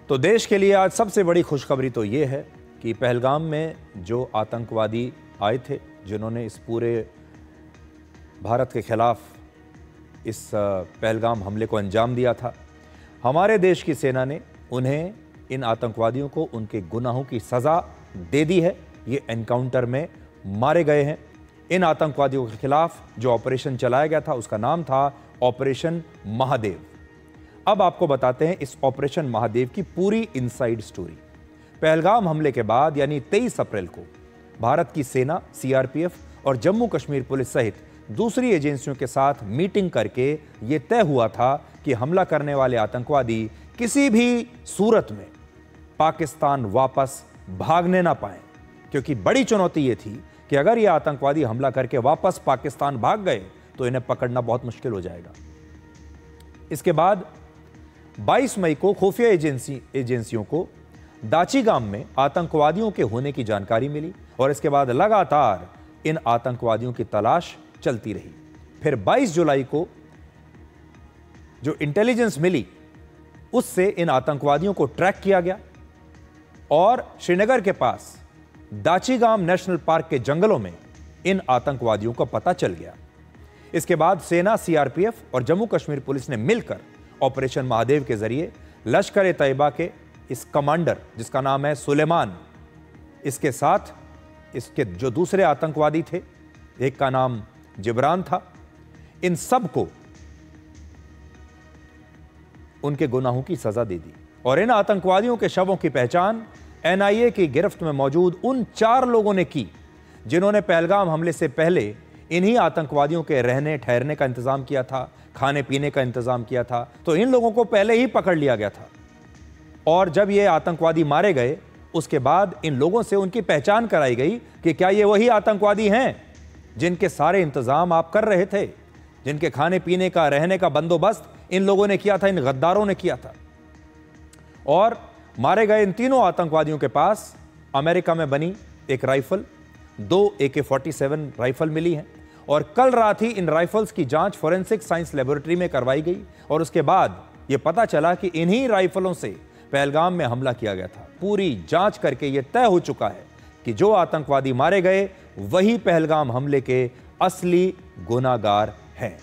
तो देश के लिए आज सबसे बड़ी खुशखबरी तो ये है कि पहलगाम में जो आतंकवादी आए थे, जिन्होंने इस पूरे भारत के खिलाफ इस पहलगाम हमले को अंजाम दिया था, हमारे देश की सेना ने उन्हें, इन आतंकवादियों को उनके गुनाहों की सज़ा दे दी है। ये एनकाउंटर में मारे गए हैं। इन आतंकवादियों के खिलाफ जो ऑपरेशन चलाया गया था उसका नाम था ऑपरेशन महादेव। अब आपको बताते हैं इस ऑपरेशन महादेव की पूरी इनसाइड स्टोरी। पहलगाम हमले के बाद यानी 23 अप्रैल को भारत की सेना, सीआरपीएफ और जम्मू कश्मीर पुलिस सहित दूसरी एजेंसियों के साथ मीटिंग करके यह तय हुआ था कि हमला करने वाले आतंकवादी किसी भी सूरत में पाकिस्तान वापस भागने ना पाए, क्योंकि बड़ी चुनौती यह थी कि अगर ये आतंकवादी हमला करके वापस पाकिस्तान भाग गए तो इन्हें पकड़ना बहुत मुश्किल हो जाएगा। इसके बाद 22 मई को खुफिया एजेंसियों को दाची गांव में आतंकवादियों के होने की जानकारी मिली और इसके बाद लगातार इन आतंकवादियों की तलाश चलती रही। फिर 22 जुलाई को जो इंटेलिजेंस मिली उससे इन आतंकवादियों को ट्रैक किया गया और श्रीनगर के पास दाचीगाम नेशनल पार्क के जंगलों में इन आतंकवादियों का पता चल गया। इसके बाद सेना, सीआरपीएफ और जम्मू कश्मीर पुलिस ने मिलकर ऑपरेशन महादेव के जरिए लश्कर-ए-तैयबा के इस कमांडर, जिसका नाम है सुलेमान, इसके साथ इसके जो दूसरे आतंकवादी थे, एक का नाम जिब्रान था, इन सबको उनके गुनाहों की सजा दे दी और इन आतंकवादियों के शवों की पहचान एनआईए की गिरफ्त में मौजूद उन 4 लोगों ने की जिन्होंने पहलगाम हमले से पहले इन्हीं आतंकवादियों के रहने ठहरने का इंतजाम किया था, खाने पीने का इंतजाम किया था। तो इन लोगों को पहले ही पकड़ लिया गया था और जब ये आतंकवादी मारे गए उसके बाद इन लोगों से उनकी पहचान कराई गई कि क्या ये वही आतंकवादी हैं जिनके सारे इंतजाम आप कर रहे थे, जिनके खाने पीने का, रहने का बंदोबस्त इन लोगों ने किया था, इन गद्दारों ने किया था। और मारे गए इन तीनों आतंकवादियों के पास अमेरिका में बनी एक राइफल, 2 AK-47 राइफल मिली हैं और कल रात ही इन राइफल्स की जांच फोरेंसिक साइंस लेबोरेटरी में करवाई गई और उसके बाद यह पता चला कि इन्हीं राइफलों से पहलगाम में हमला किया गया था। पूरी जांच करके यह तय हो चुका है कि जो आतंकवादी मारे गए वही पहलगाम हमले के असली गुनाहगार हैं।